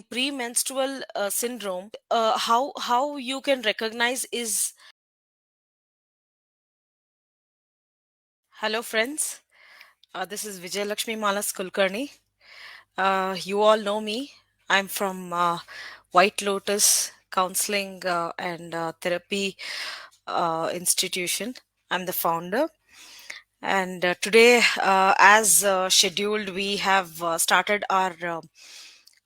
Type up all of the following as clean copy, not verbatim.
premenstrual syndrome, how you can recognize is. Hello friends, this is Vijayalakshmi Malas Kulkarni. You all know me. I'm from White Lotus Counselling and Therapy Institution. I'm the founder. And today, as scheduled, we have started our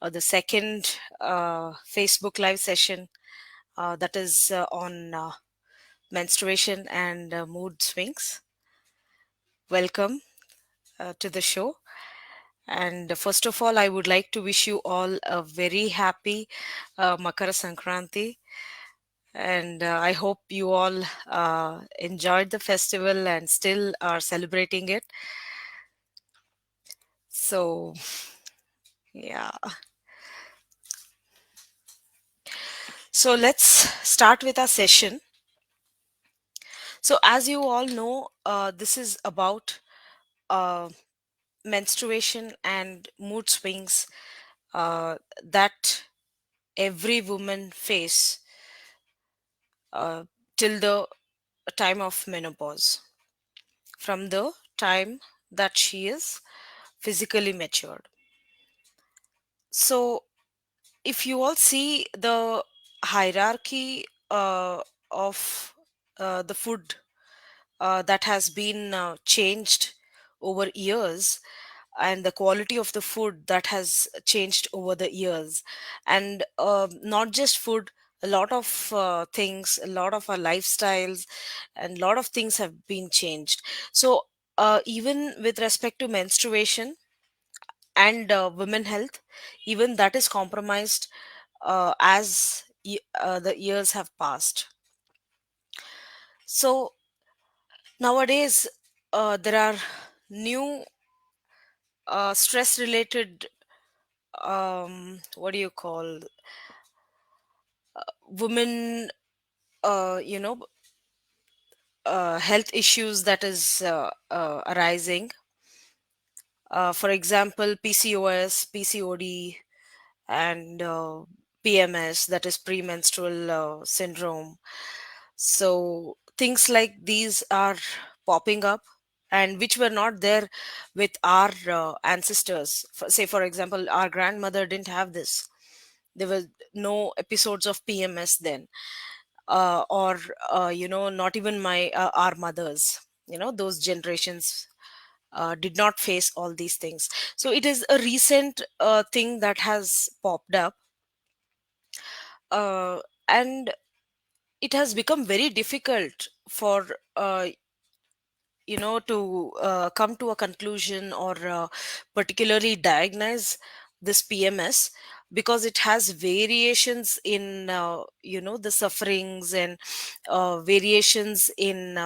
the second Facebook Live session that is on menstruation and mood swings. Welcome to the show. And first of all, I would like to wish you all a very happy Makara Sankranti. And I hope you all enjoyed the festival and still are celebrating it. So, yeah. So, let's start with our session. So, as you all know, this is about uh, menstruation and mood swings that every woman face uh, till the time of menopause, from the time that she is physically matured. So, if you all see the hierarchy of the food that has been changed over years, and the quality of the food that has changed over the years, and not just food, a lot of things, a lot of our lifestyles and a lot of things have been changed. So even with respect to menstruation and women health, even that is compromised as the years have passed. So nowadays there are new stress related, what do you call, women, you know, health issues that is arising. For example, PCOS, PCOD, and PMS, that is premenstrual syndrome. So things like these are popping up, and which were not there with our ancestors. Say, for example, our grandmother didn't have this. There were no episodes of PMS then, or not even my our mothers. Those generations did not face all these things. So it is a recent thing that has popped up, uh, and it has become very difficult for to come to a conclusion, or particularly diagnose this PMS, because it has variations in the sufferings, and variations in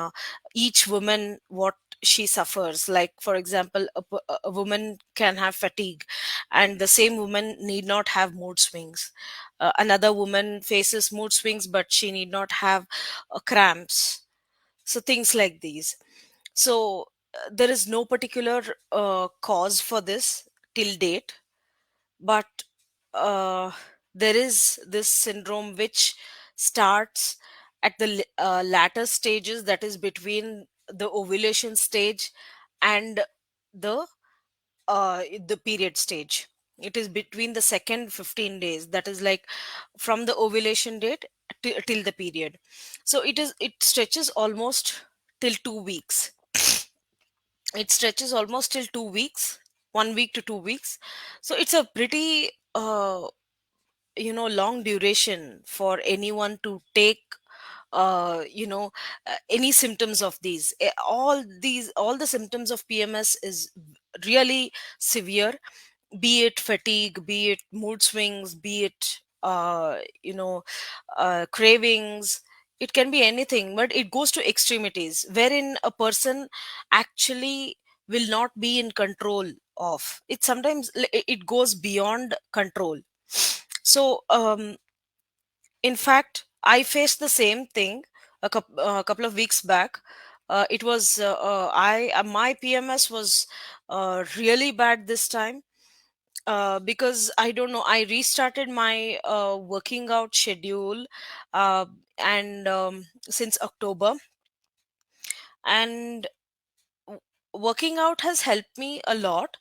each woman, what she suffers. Like, for example, a woman can have fatigue, and the same woman need not have mood swings. Another woman faces mood swings, but she need not have cramps. So things like these. So there is no particular cause for this till date, but uh, there is this syndrome which starts at the latter stages, that is between the ovulation stage and the the period stage. It is between the second 15 days, that is like from the ovulation date till the period. So it stretches almost till 2 weeks. It stretches almost till 2 weeks, 1 week to 2 weeks. So it's a pretty long duration for anyone to take any symptoms of these. All the symptoms of PMS is really severe, be it fatigue, be it mood swings, be it cravings. It can be anything, but it goes to extremities wherein a person actually will not be in control of it. Sometimes it goes beyond control. So in fact, I faced the same thing a couple of weeks back. It was I my PMS was really bad this time. Because I don't know, I restarted my working out schedule, uh, and since October, and w- working out has helped me a lot.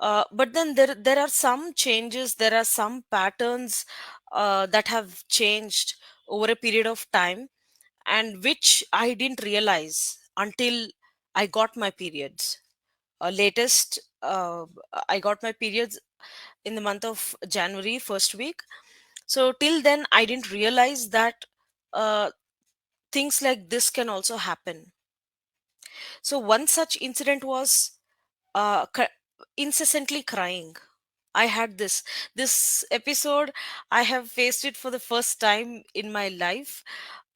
But then there are some changes, there are some patterns that have changed over a period of time, and which I didn't realize until I got my periods. Latest I got my periods in the month of January, first week. So till then I didn't realize that uh, things like this can also happen. So one such incident was incessantly crying. I had this episode. I have faced it for the first time in my life.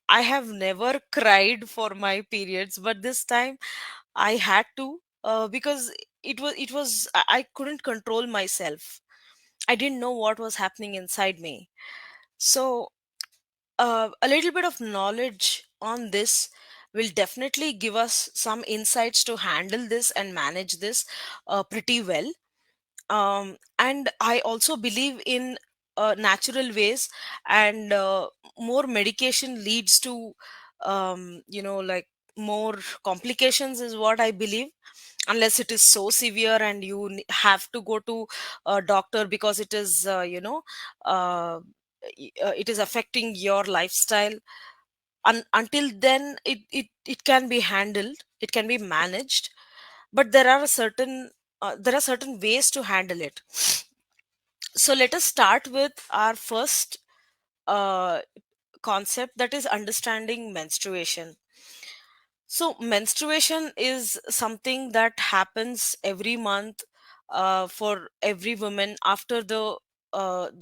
I have never cried for my periods, but this time I had to, because it was I couldn't control myself. I didn't know what was happening inside me. So a little bit of knowledge on this will definitely give us some insights to handle this and manage this pretty well. And I also believe in natural ways, and more medication leads to like more complications is what I believe, unless it is so severe and you have to go to a doctor because it is uh, it is affecting your lifestyle. Until then it can be handled, it can be managed, but there are certain ways to handle it. So let us start with our first uh, concept, that is understanding menstruation. So menstruation is something that happens every month for every woman after the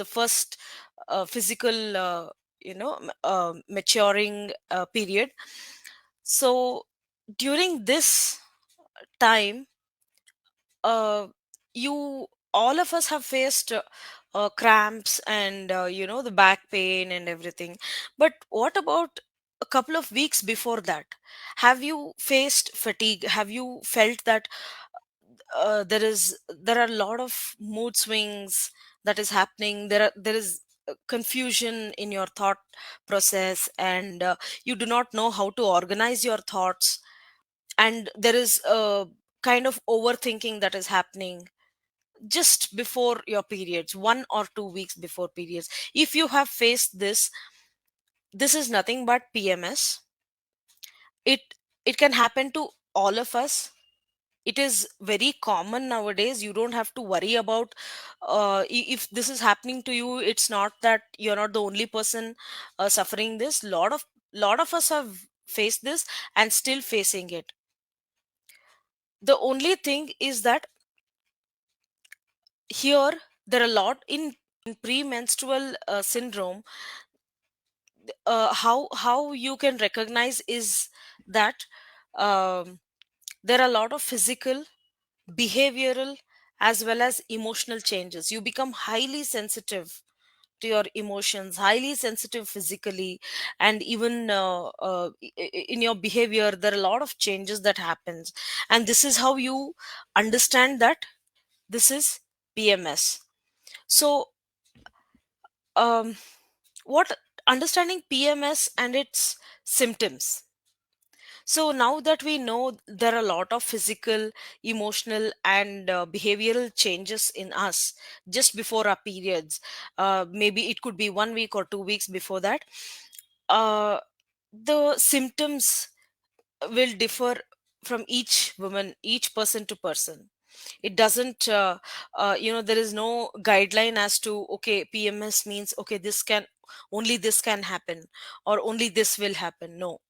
first physical maturing period. So during this time, uh, you all of us have faced cramps and the back pain and everything. But what about a couple of weeks before that? Have you faced fatigue? Have you felt that there are a lot of mood swings that is happening? There is confusion in your thought process, and you do not know how to organize your thoughts, and there is a kind of overthinking that is happening just before your periods, 1 or 2 weeks before periods. If you have faced this, this is nothing but PMS. It it can happen to all of us. It is very common nowadays. You don't have to worry about if this is happening to you. It's not that you're not the only person suffering this. Lot of us have faced this and still facing it. The only thing is that here there are a lot in premenstrual syndrome. How you can recognize is that there are a lot of physical, behavioral, as well as emotional changes. You become highly sensitive to your emotions, highly sensitive physically, and even in your behavior there are a lot of changes that happens. And this is how you understand that this is PMS. So um, what understanding PMS and its symptoms. So now that we know there are a lot of physical, emotional, and behavioral changes in us just before our periods, maybe it could be 1 week or 2 weeks before that, uh, the symptoms will differ from each woman, each person to person. It doesn't there is no guideline as to, okay, PMS means, okay, this can happen, or only this will happen. No,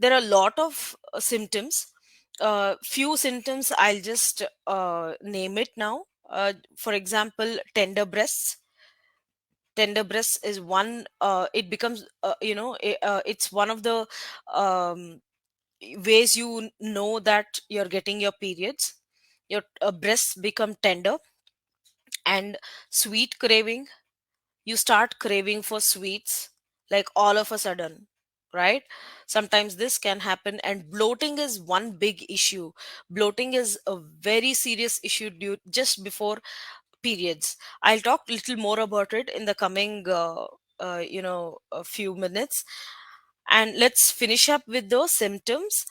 there are a lot of symptoms. Few symptoms I'll just name it now. For example, tender breasts. Tender breasts is one. It becomes it's one of the um, ways you know that you're getting your periods. Your breasts become tender. And sweet craving, you start craving for sweets like all of a sudden, right? Sometimes this can happen. And bloating is one big issue. Bloating is a very serious issue just before periods. I'll talk a little more about it in the coming a few minutes. And let's finish up with those symptoms.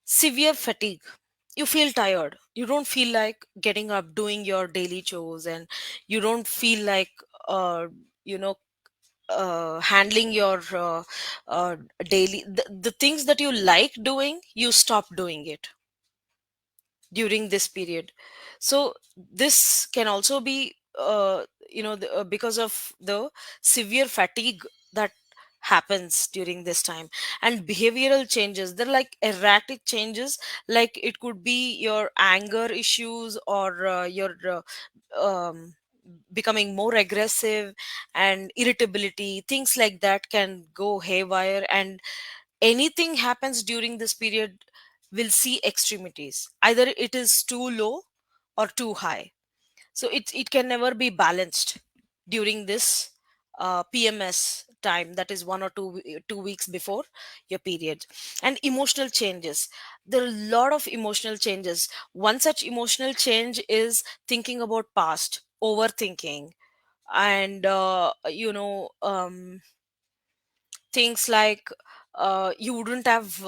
Severe fatigue. You feel tired, you don't feel like getting up doing your daily chores, and you don't feel like uh, you know handling your daily the things that you like doing, you stop doing it during this period. So this can also be because of the severe fatigue that happens during this time. And behavioral changes, they're like erratic changes, like it could be your anger issues, or your becoming more aggressive, and irritability, things like that can go haywire. And anything happens during this period will see extremities, either it is too low or too high. So it can never be balanced during this PMS time, that is 1 or 2 weeks before your period. And emotional changes, there are a lot of emotional changes. One such emotional change is thinking about past, overthinking, and things like you wouldn't have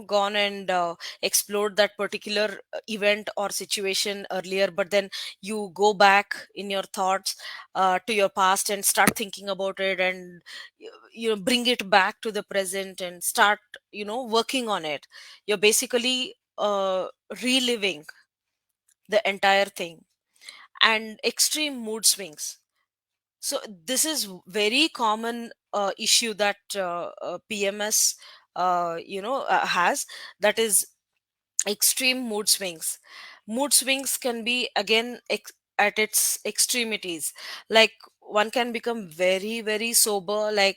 gone and explored that particular event or situation earlier, but then you go back in your thoughts to your past and start thinking about it, and bring it back to the present and start working on it. You're basically reliving the entire thing. And extreme mood swings, so this is very common issue that PMS has, that is extreme mood swings. Mood swings can be again at its extremities, like one can become very very sober, like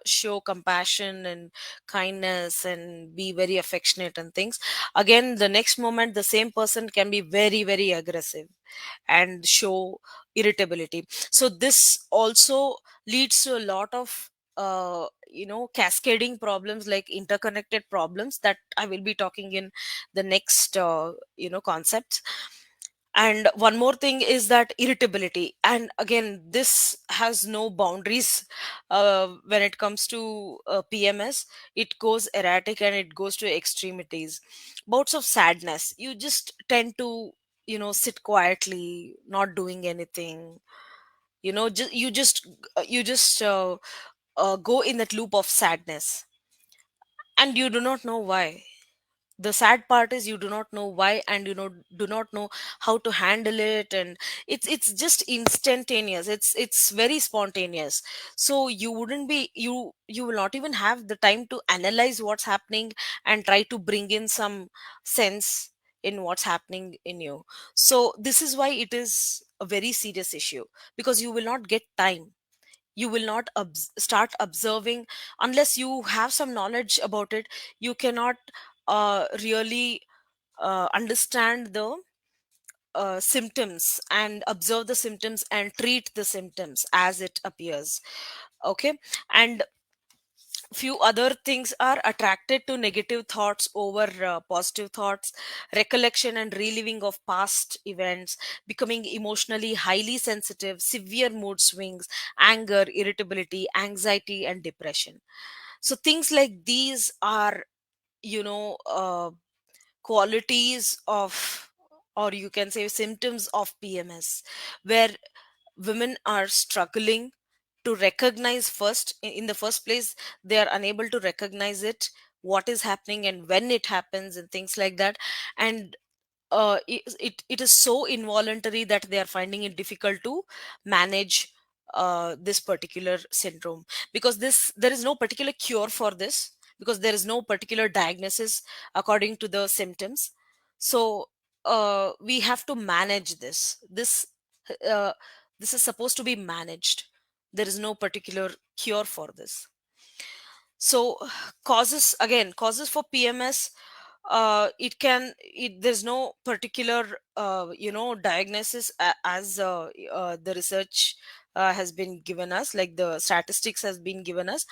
show compassion and kindness and be very affectionate and things. Again, the next moment the same person can be very very aggressive and show irritability. So this also leads to a lot of cascading problems, like interconnected problems that I will be talking in the next concepts. And one more thing is that irritability, and again this has no boundaries. When it comes to PMS, it goes erratic and it goes to extremities. Bouts of sadness, you just tend to sit quietly not doing anything, you just go in that loop of sadness, and you do not know why. The sad part is you do not know why, and do not know how to handle it. And it's just instantaneous, it's very spontaneous. So you will not even have the time to analyze what's happening and try to bring in some sense in what's happening in you. So this is why it is a very serious issue, because you will not get time. You will not start observing unless you have some knowledge about it. You cannot really understand the symptoms and observe the symptoms and treat the symptoms as it appears. Okay. And few other things are attracted to negative thoughts over positive thoughts, recollection and reliving of past events, becoming emotionally highly sensitive, severe mood swings, anger, irritability, anxiety and depression. So things like these are you know qualities of, or you can say symptoms of PMS, where women are struggling to recognize first. In the first place, they are unable to recognize it, what is happening and when it happens and things like that. And it is so involuntary that they are finding it difficult to manage this particular syndrome, because this there is no particular cure for this, because there is no particular diagnosis according to the symptoms. So we have to manage uh, this is supposed to be managed. There is no particular cure for this. So causes, again, causes for PMS, there's no particular diagnosis as the research has been given us, like the statistics has been given us.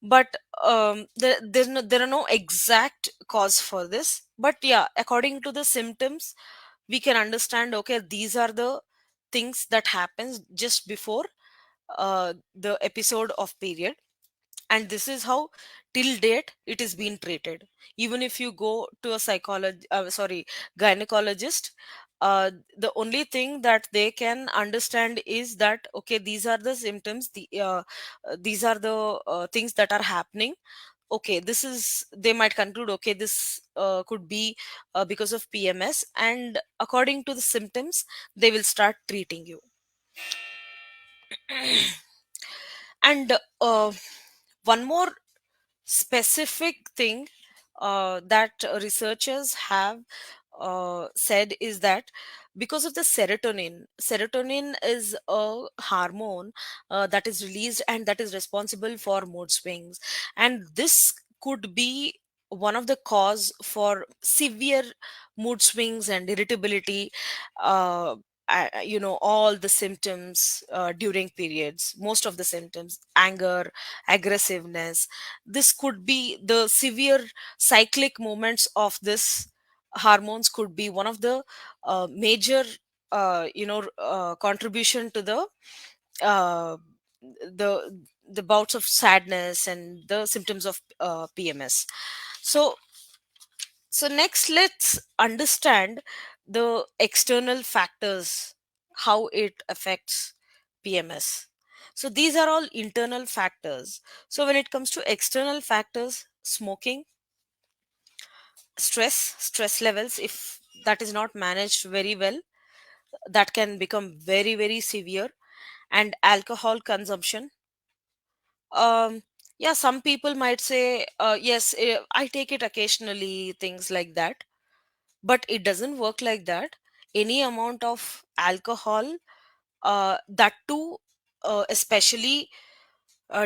But there are no exact cause for this, but yeah, according to the symptoms, we can understand, okay, these are the things that happens just before the episode of period, and this is how till date it is being treated. Even if you go to a gynecologist, the only thing that they can understand is that, okay, these are the symptoms, these are the things that are happening. Okay, this is, they might conclude, okay, this could be because of PMS, and according to the symptoms they will start treating you. And one more specific thing that researchers have said is that because of the serotonin is a hormone that is released and that is responsible for mood swings, and this could be one of the cause for severe mood swings and irritability, all the symptoms during periods, most of the symptoms, anger, aggressiveness, this could be the severe cyclic moments of this hormones could be one of the major contribution to uh, the the bouts of sadness and the symptoms of PMS. So so next, let's understand the external factors, how it affects PMS. So these are all internal factors. So when it comes to external factors, smoking, stress levels, if that is not managed very well, that can become very, very severe, and alcohol consumption. Um, yeah, some people might say, yes, I take it occasionally, things like that, but it doesn't work like that. Any amount of alcohol, that too, especially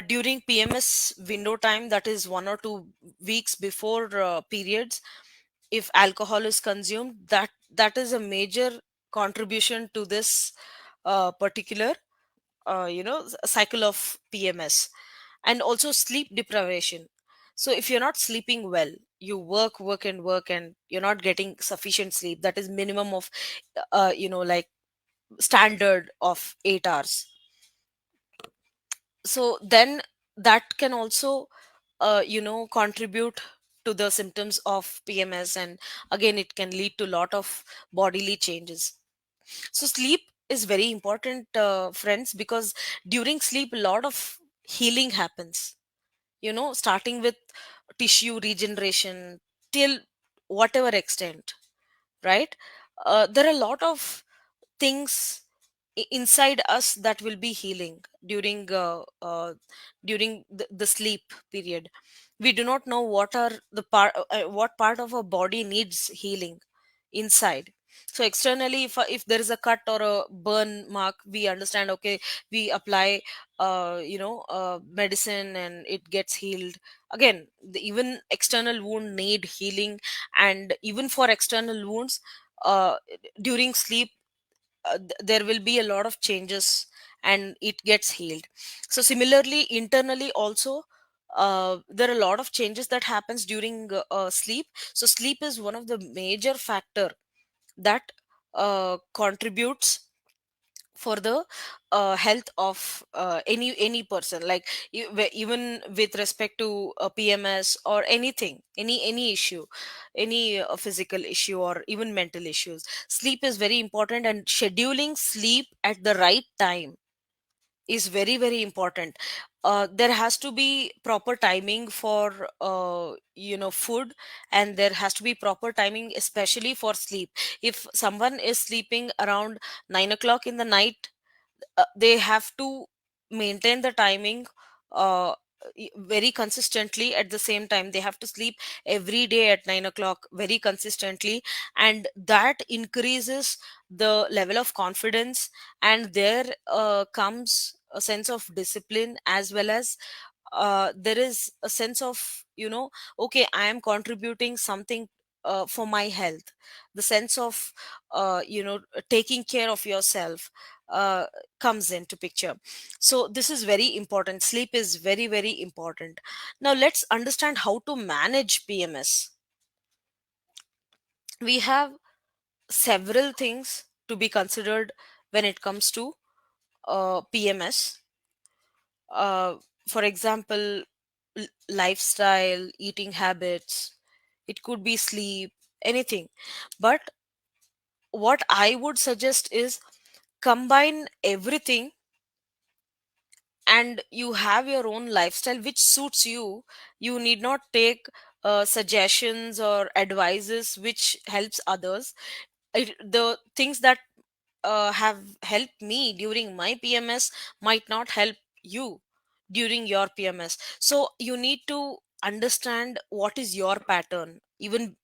during PMS window time, that is 1 or 2 weeks before periods, if alcohol is consumed, that is a major contribution to this particular cycle of PMS. And also sleep deprivation. So if you're not sleeping well, you work and work, and you're not getting sufficient sleep, that is minimum of like standard of 8 hours. So then that can also contribute to the symptoms of PMS, and again it can lead to a lot of bodily changes. So sleep is very important, friends, because during sleep a lot of healing happens, starting with tissue regeneration till whatever extent, right? There are a lot of things inside us that will be healing during the sleep period. We do not know what part of our body needs healing inside. So externally, if there is a cut or a burn mark, we understand, okay, we apply medicine and it gets healed. Again, even external wound need healing, and even for external wounds, during sleep, there will be a lot of changes and it gets healed. So similarly, internally also, there are a lot of changes that happens during sleep. So sleep is one of the major factor that contributes for the health of any person, like even with respect to PMS or anything, any issue, any physical issue or even mental issues. Sleep is very important, and scheduling sleep at the right time is very, very important. There has to be proper timing for food, and there has to be proper timing especially for sleep. If someone is sleeping around 9 o'clock in the night, they have to maintain the timing very consistently. At the same time, they have to sleep every day at 9 o'clock very consistently, and that increases the level of confidence, and there comes a sense of discipline, as well as there is a sense of, okay, I am contributing something for my health. The sense of taking care of yourself uh, comes into picture. So this is very important. Sleep is very, very important. Now let's understand how to manage PMS. We have several things to be considered when it comes to PMS. uh, for example, lifestyle, eating habits, it could be sleep, anything. But what I would suggest is combine everything, and you have your own lifestyle which suits you. You need not take suggestions or advices which helps others. The things that have helped me during my PMS might not help you during your PMS. So you need to understand what is your pattern, even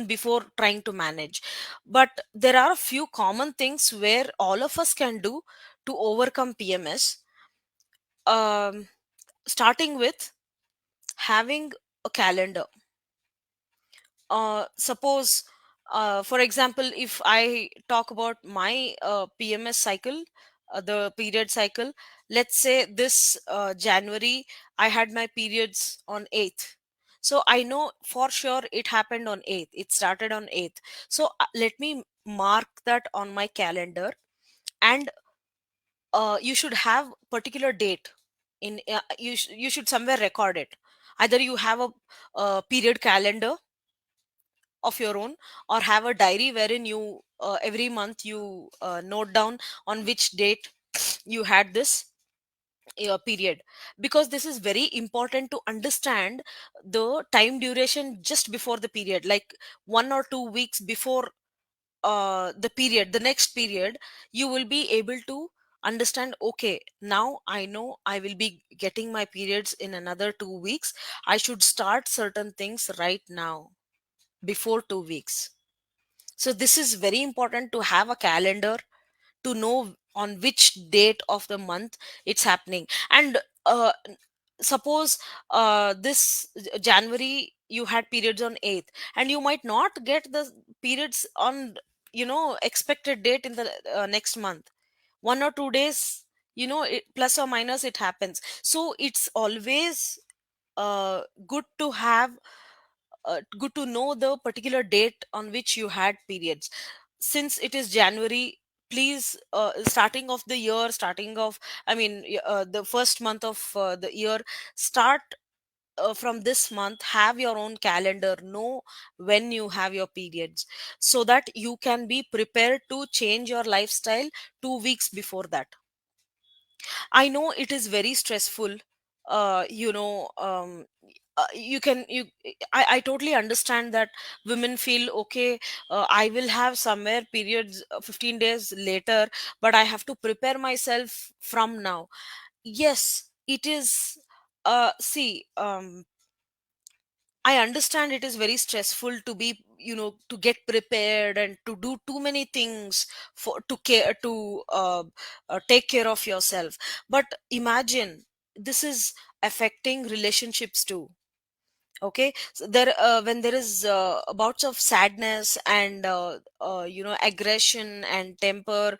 before trying to manage. But there are a few common things where all of us can do to overcome PMS. um, Starting with having a calendar. Suppose, for example, if I talk about my PMS cycle, the period cycle, let's say this January I had my periods on 8th. So I know for sure it happened on 8th, it started on 8th. So let me mark that on my calendar. And you should have particular date in, you should somewhere record it. Either you have a period calendar of your own, or have a diary wherein you every month you note down on which date you had this period. Because this is very important to understand the time duration just before the period, like 1 or 2 weeks before the period, the next period, you will be able to understand, okay, now I know I will be getting my periods in another 2 weeks. I should start certain things right now before 2 weeks. So this is very important to have a calendar, to know on which date of the month it's happening. And suppose this January you had periods on 8th, and you might not get the periods on, expected date in the next month. 1 or 2 days, plus or minus, it happens. So it's always good to have, good to know the particular date on which you had periods. Since it is January, please, starting of the year, starting of, I mean, the first month of the year, start from this month, have your own calendar, know when you have your periods, so that you can be prepared to change your lifestyle 2 weeks before that. I know it is very stressful. You can you I totally understand that women feel, okay, I will have somewhere periods 15 days later, but I have to prepare myself from now. Yes, it is. See, I understand it is very stressful to be, to get prepared and to do too many things for to care to take care of yourself. But imagine, this is affecting relationships too. Okay, so there, when there is bouts of sadness and aggression and temper,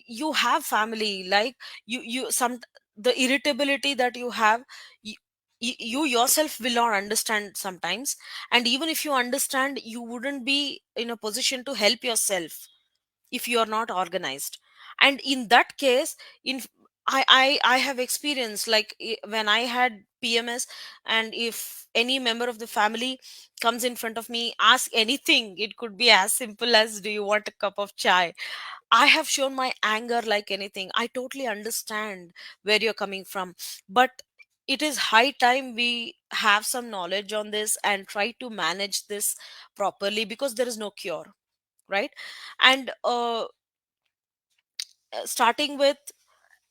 you have family, like, you some, the irritability that you have, you, you yourself will not understand sometimes. And even if you understand, you wouldn't be in a position to help yourself if you are not organized. And in that case, in I have experienced, like, when I had PMS, and if any member of the family comes in front of me, ask anything, it could be as simple as, do you want a cup of chai, I have shown my anger like anything. I totally understand where you're coming from. But it is high time we have some knowledge on this and try to manage this properly, because there is no cure, right? And starting with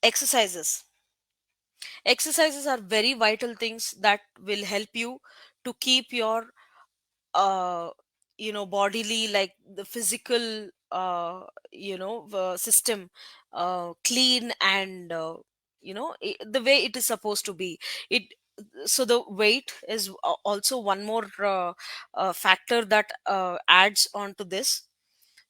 exercises. Exercises are very vital things that will help you to keep your uh bodily, like the physical system clean, and the way it is supposed to be. It So the weight is also one more factor that adds on to this.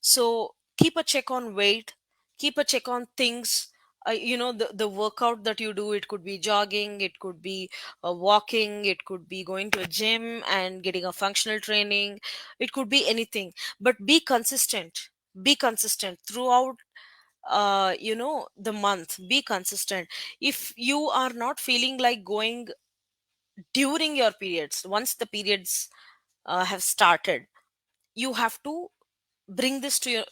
So keep a check on weight, keep a check on things. The workout that you do, it could be jogging, it could be walking, it could be going to a gym and getting a functional training, it could be anything. But be consistent. Be consistent throughout the month. Be consistent. If you are not feeling like going during your periods, once the periods have started, you have to bring this to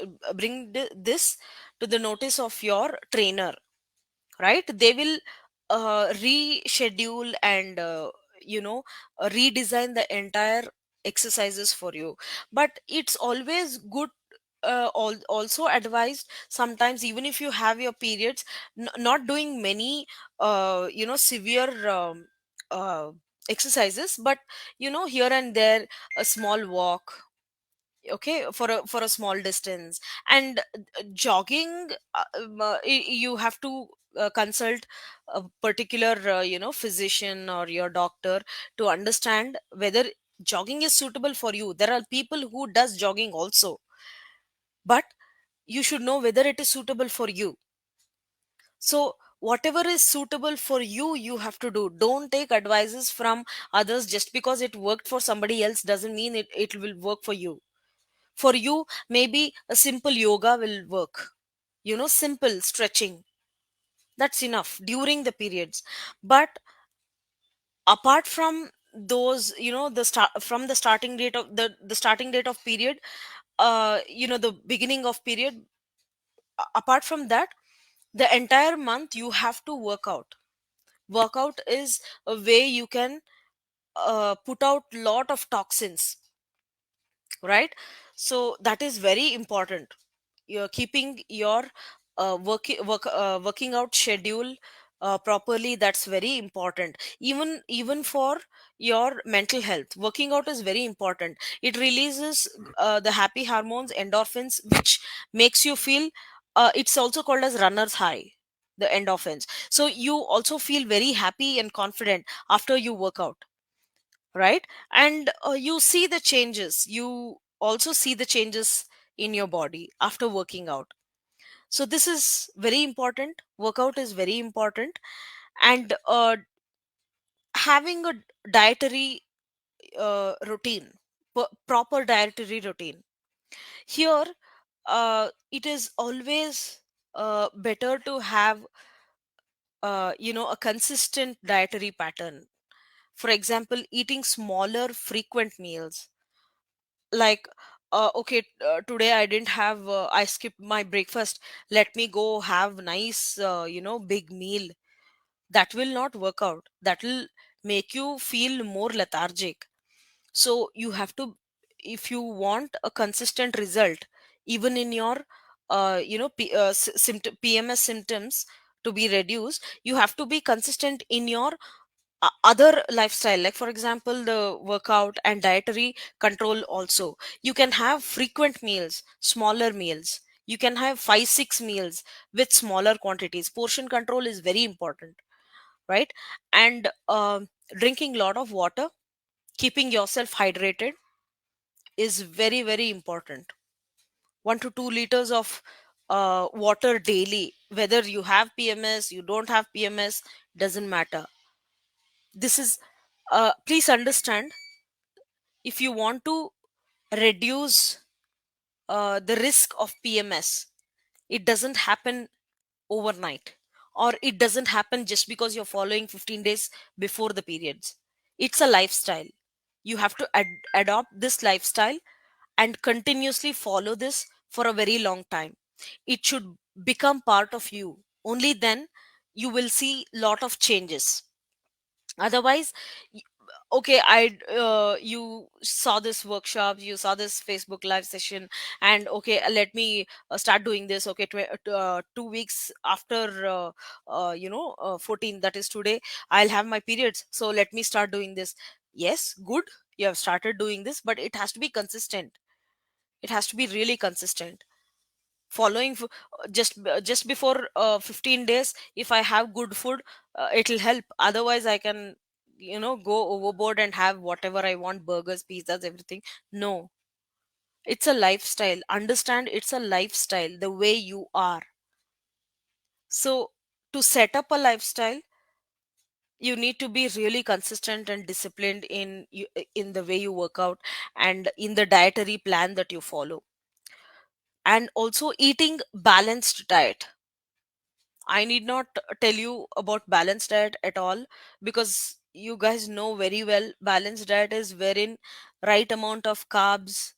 the notice of your trainer, right? They will reschedule and redesign the entire exercises for you. But it's always good, also advised sometimes, even if you have your periods, not doing many severe exercises, but here and there, a small walk, okay, for a small distance. And jogging, you have to consult a particular physician or your doctor to understand whether jogging is suitable for you. There are people who does jogging also, but you should know whether it is suitable for you. So whatever is suitable for you, you have to do. Don't take advices from others. Just because it worked for somebody else doesn't mean it will work for you. For you, maybe a simple yoga will work, simple stretching. That's enough during the periods. But apart from those, the start from the starting date of period, the beginning of period, apart from that, the entire month you have to work out. Workout is a way you can put out lot of toxins, right? So that is very important. You're keeping your working out schedule properly. That's very important. Even for your mental health, working out is very important. It releases the happy hormones, endorphins, which makes you feel, it's also called as runner's high, the endorphins. So you also feel very happy and confident after you work out, right? And you see the changes. You also see the changes in your body after working out. So this is very important. Workout is very important. And having a dietary routine, proper dietary routine. Here, it is always better to have a consistent dietary pattern. For example, eating smaller frequent meals, like, okay, today I didn't have, I skipped my breakfast, let me go have nice big meal. That will not work out. That will make you feel more lethargic. So you have to, if you want a consistent result, even in your PMS symptoms to be reduced, you have to be consistent in your other lifestyle. Like for example, the workout and dietary control also. You can have frequent meals, smaller meals. You can have 5 6 meals with smaller quantities. Portion control is very important, right? And drinking lot of water, keeping yourself hydrated is very very important. 1 to 2 liters of water daily, whether you have PMS, you don't have PMS, doesn't matter. This is, please understand, if you want to reduce the risk of PMS, it doesn't happen overnight, or it doesn't happen just because you're following 15 days before the periods. It's a lifestyle. You have to adopt this lifestyle and continuously follow this for a very long time. It should become part of you. Only then you will see lot of changes. Otherwise, y- okay, you saw this workshop, you saw this Facebook live session, and okay, let me start doing this. Okay, 2 weeks after 14, that is today, I'll have my periods, so let me start doing this. Yes, good, you have started doing this, but it has to be consistent. It has to be really consistent. Following just before 15 days, if I have good food, it'll help. Otherwise I can go overboard and have whatever I want, burgers, pizzas, everything. No, it's a lifestyle. Understand, it's a lifestyle, the way you are. So to set up a lifestyle, you need to be really consistent and disciplined in the way you work out and in the dietary plan that you follow. And also eating balanced diet. I need not tell you about balanced diet at all, because you guys know very well balanced diet is wherein right amount of carbs,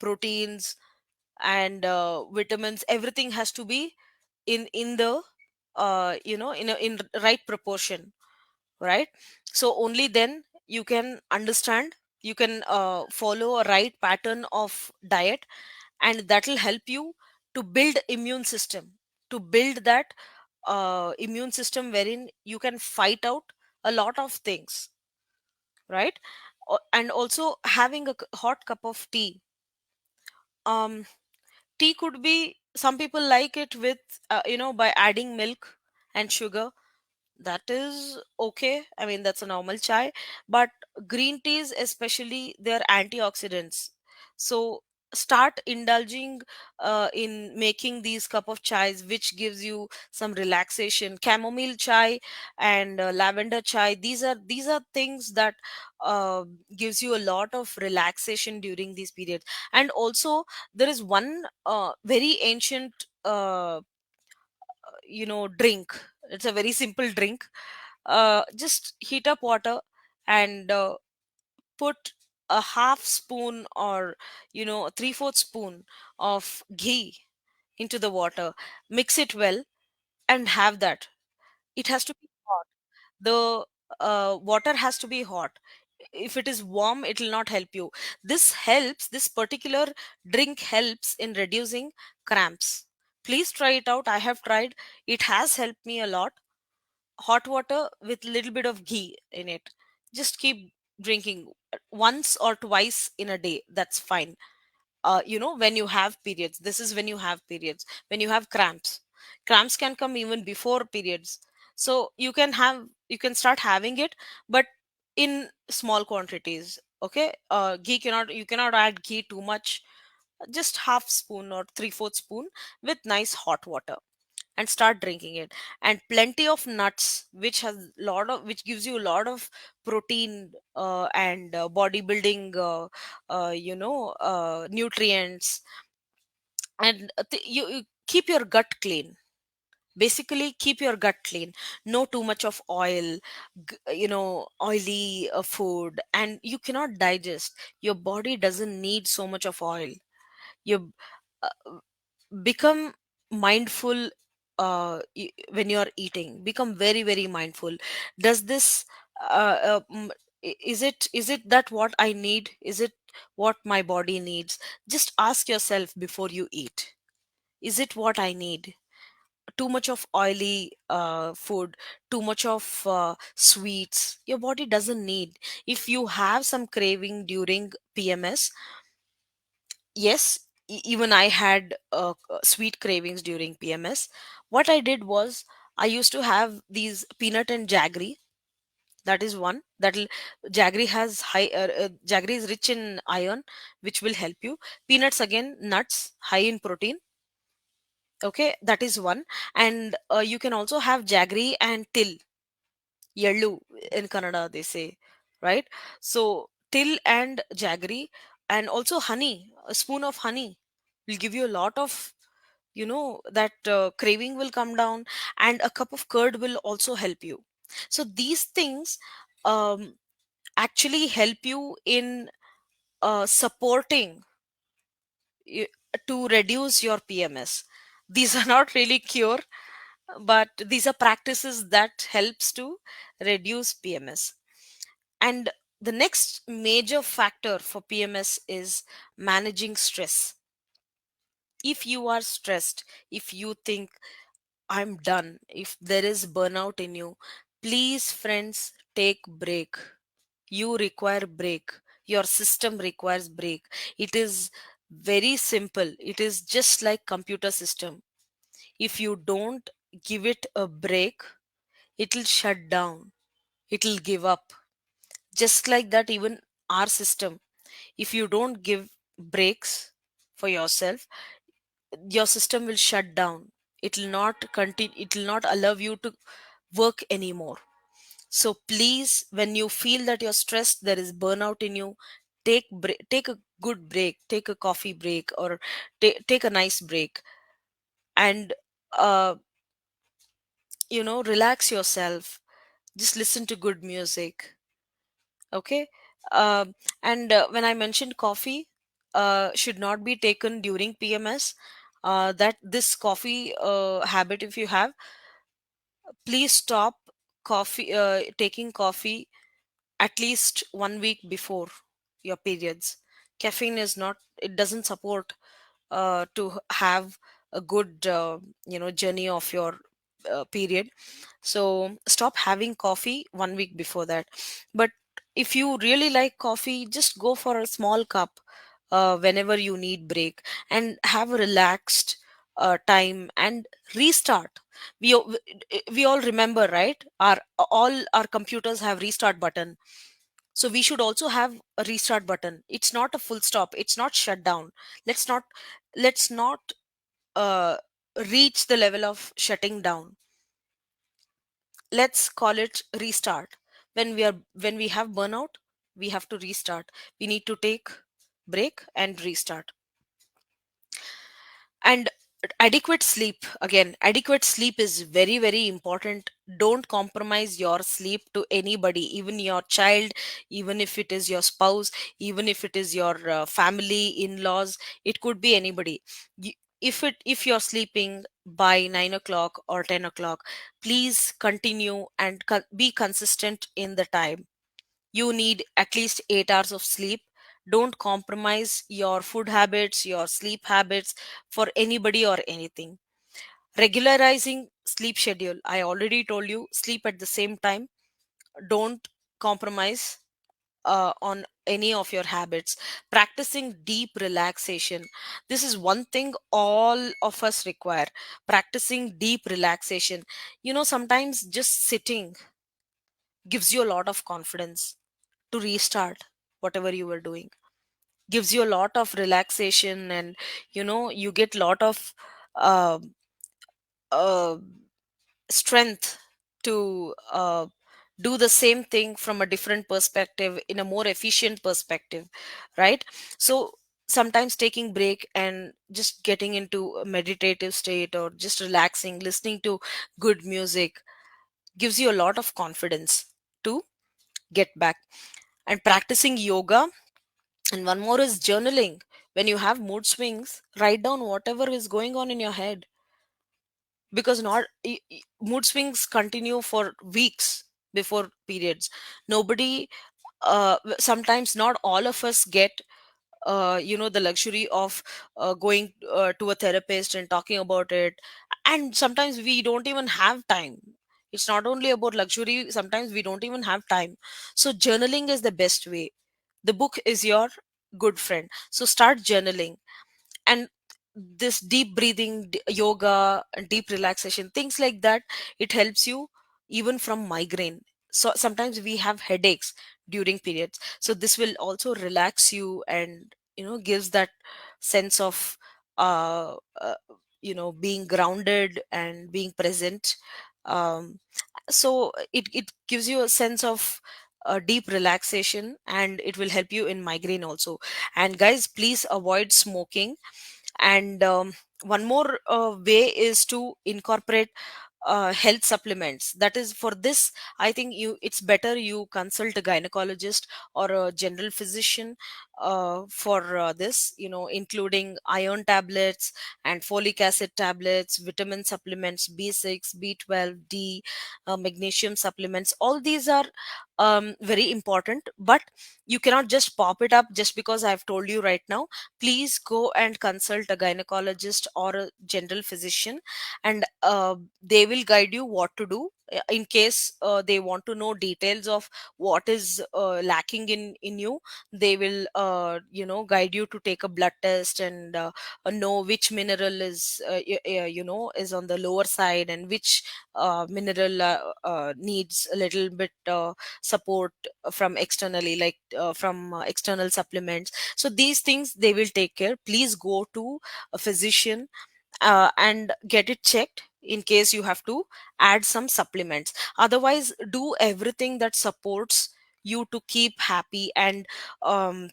proteins, and vitamins, everything has to be in the in right proportion, right? So only then you can understand, you can follow a right pattern of diet, and that will help you to build immune system, to build that immune system wherein you can fight out a lot of things, right? And also having a hot cup of tea. um Tea could be, some people like it with by adding milk and sugar. That is okay, I mean that's a normal chai. But green teas especially, they're antioxidants. So start indulging in making these cup of chais which gives you some relaxation. Chamomile chai and lavender chai, these are things that uh, gives you a lot of relaxation during these periods. And also there is one very ancient drink. It's a very simple drink. Just heat up water and put a half spoon, or a three-fourth spoon of ghee into the water. Mix it well and have that. It has to be hot. The water has to be hot. If it is warm, it will not help you. This particular drink helps in reducing cramps. Please try it out. I have tried. It has helped me a lot. Hot water with little bit of ghee in it. Just keep drinking once or twice in a day. That's fine. When you have periods, this is when you have periods. When you have cramps, cramps can come even before periods. So you can start having it, but in small quantities. Okay, ghee cannot you cannot add ghee too much. Just half spoon or three-fourth spoon with nice hot water, and start drinking it. And plenty of nuts, which gives you a lot of protein and bodybuilding nutrients. And you keep your gut clean. Basically keep your gut clean. No too much of oil, oily food, and you cannot digest. Your body doesn't need so much of oil. You become mindful. When you're eating, become very very mindful. Does this is it that what I need? Is it what my body needs? Just ask yourself before you eat. Is it what I need? Too much of oily food, too much of sweets, your body doesn't need. If you have some craving during PMS, yes, even I had sweet cravings during PMS. What I did was, I used to have these peanut and jaggery. That is one. Jaggery is rich in iron, which will help you. Peanuts again, nuts, high in protein. Okay, that is one. And you can also have jaggery and till, yellow in Kannada they say, right? So till and jaggery, and also honey. A spoon of honey will give you a lot of, that craving will come down. And a cup of curd will also help you. So these things um, actually help you in supporting you, to reduce your PMS. These are not really cure, but these are practices that helps to reduce PMS. And the next major factor for PMS is managing stress. If you are stressed, if you think I'm done, if there is burnout in you, please friends, take break. You require break. Your system requires break. It is very simple. It is just like computer system. If you don't give it a break, it'll shut down. It'll give up. Just like that, even our system, if you don't give breaks for yourself, your system will shut down. It will not continue, it will not allow you to work anymore. So please, when you feel that you're stressed, there is burnout in you, take a good break, take a coffee break, or take a nice break, and uh, relax yourself. Just listen to good music. Okay. And when I mentioned coffee should not be taken during PMS, that this coffee habit, if you have, please stop taking coffee at least 1 week before your periods. Caffeine is not, it doesn't support have a good journey of your period. So stop having coffee 1 week before that. But if you really like coffee, just go for a small cup whenever you need break, and have a relaxed time and restart. We all remember, right? Our all our computers have restart button, so we should also have a restart button. It's not a full stop, it's not shut down. Let's not let's not uh, reach the level of shutting down. Let's call it restart. When we have burnout, we have to restart. We need to take break and restart. And adequate sleep, again, adequate sleep is very very important. Don't compromise your sleep to anybody, even your child, even if it is your spouse, even if it is your family, in-laws. It could be anybody. Y- if you're sleeping by 9 o'clock or 10 o'clock, please continue and be consistent in the time. You need at least 8 hours of sleep. Don't compromise your food habits, your sleep habits, for anybody or anything. Regularizing sleep schedule, I already told you, sleep at the same time. Don't compromise on any of your habits. Practicing deep relaxation, this is one thing all of us require. Practicing deep relaxation, sometimes just sitting gives you a lot of confidence to restart whatever you were doing. Gives you a lot of relaxation, and you get lot of uh, uh, strength to do the same thing from a different perspective, in a more efficient perspective, right? So sometimes taking break and just getting into a meditative state, or just relaxing, listening to good music, gives you a lot of confidence to get back. And practicing yoga. And one more is journaling. When you have mood swings, write down whatever is going on in your head, because not mood swings continue for weeks before periods. Nobody sometimes not all of us get the luxury of going to a therapist and talking about it. And sometimes we don't even have time. It's not only about luxury, sometimes we don't even have time. So journaling is the best way. The book is your good friend, so start journaling. And this deep breathing, yoga and deep relaxation, things like that, it helps you even from migraine. So sometimes we have headaches during periods, so this will also relax you, and gives that sense of uh, uh being grounded and being present. So it gives you a sense of deep relaxation, and it will help you in migraine also. And guys, please avoid smoking. And one more way is to incorporate health supplements. That is, for this, I think it's better you consult a gynecologist or a general physician for this, including iron tablets and folic acid tablets, vitamin supplements, B6, B12, D, magnesium supplements. All these are very important, but you cannot just pop it up just because I've told you right now. Please go and consult a gynecologist or a general physician, and they will guide you what to do. In case they want to know details of what is lacking in you, they will guide you to take a blood test, and know which mineral is on the lower side, and which mineral needs a little bit support from externally, like from external supplements. So these things they will take care. Please go to a physician and get it checked in case you have to add some supplements. Otherwise, do everything that supports you to keep happy, and um,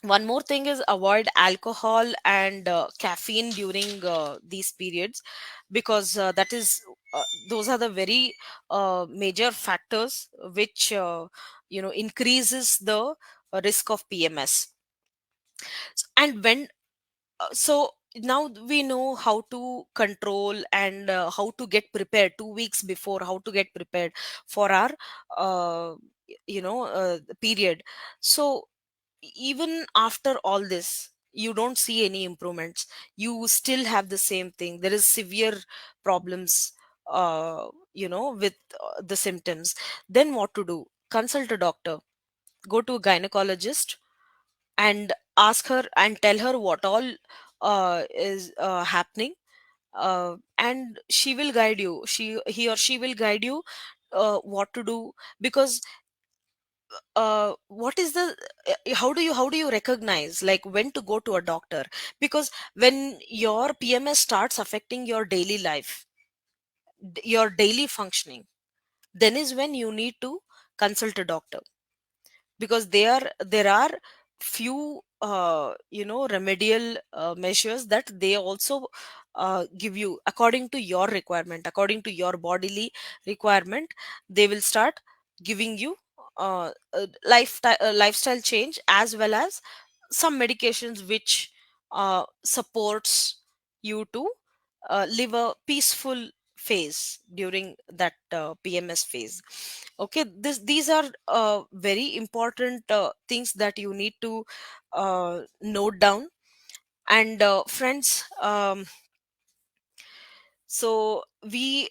One more thing is avoid alcohol and caffeine during these periods, because that is those are the very major factors which increases the risk of PMS. And when so now we know how to control and how to get prepared 2 weeks before, how to get prepared for our period. So even after all this, you don't see any improvements, you still have the same thing, there is severe problems with the symptoms, then what to do? Consult a doctor, go to a gynecologist, and ask her and tell her what all is happening, and she will guide you, he or she will guide you what to do. Because what is the how do you recognize like when to go to a doctor? Because when your PMS starts affecting your daily life, your daily functioning, then is when you need to consult a doctor. Because there are few remedial measures that they also give you according to your requirement, according to your bodily requirement. They will start giving you lifestyle change, as well as some medications which supports you to live a peaceful phase during that PMS phase. Okay, these are very important things that you need to note down. And friends, so we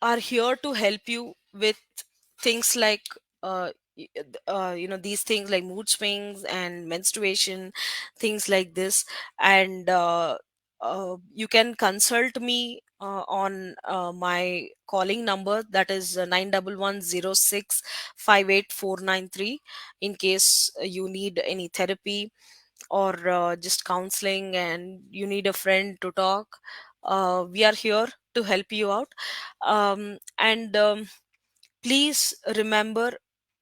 are here to help you with things like these things like mood swings and menstruation, things like this. And you can consult me on my calling number, that is 9110658493, in case you need any therapy or just counseling and you need a friend to talk. We are here to help you out. And please remember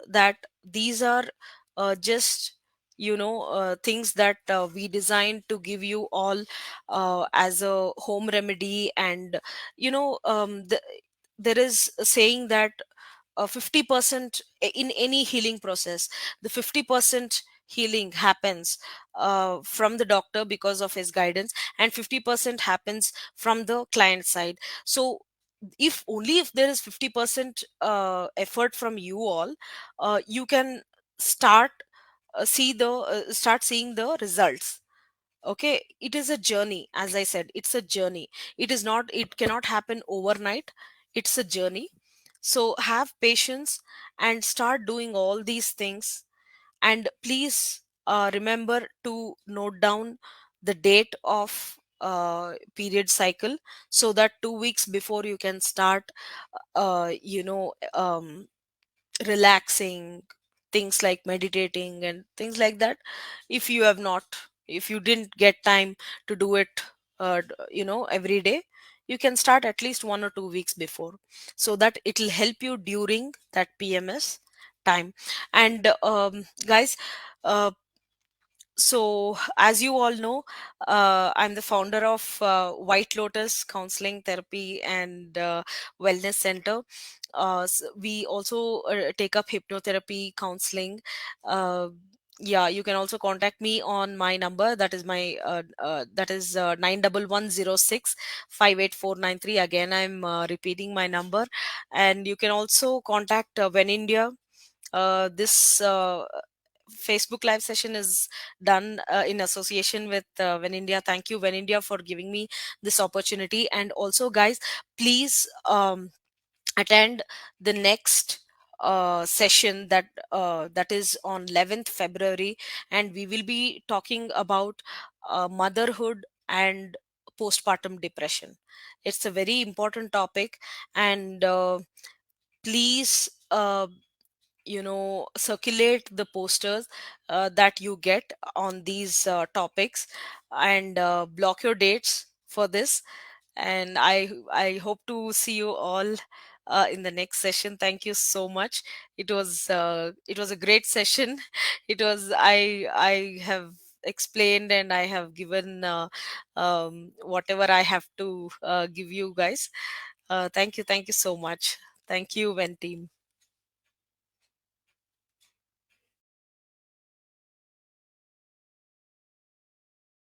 that these are just things that we designed to give you all as a home remedy. And there is a saying that 50% in any healing process, the 50% healing happens from the doctor because of his guidance, and 50% happens from the client side. So if only if there is 50% effort from you all, you can start start seeing the results. Okay, it is a journey, as I said, it's a journey. It cannot happen overnight, it's a journey. So have patience and start doing all these things. And please remember to note down the date of period cycle, so that 2 weeks before you can start relaxing, things like meditating and things like that. If you have not, if you didn't get time to do it every day, you can start at least 1 or 2 weeks before, so that it will help you during that PMS time. And guys, uh, so, as you all know, I'm the founder of White Lotus Counseling, Therapy, and Wellness Center. We also take up hypnotherapy counseling. Uh, yeah, you can also contact me on my number. That is my 9110658493. Again, I'm repeating my number, and you can also contact When India. This Facebook live session is done in association with When India. Thank you, When India, for giving me this opportunity. And also, guys, please attend the next session that is on 11th February, and we will be talking about motherhood and postpartum depression. It's a very important topic, and please circulate the posters that you get on these topics, and block your dates for this. And I hope to see you all in the next session. Thank you so much. It was a great session. It was I have explained, and I have given whatever I have to give you guys. Thank you so much. Thank you, Ven team.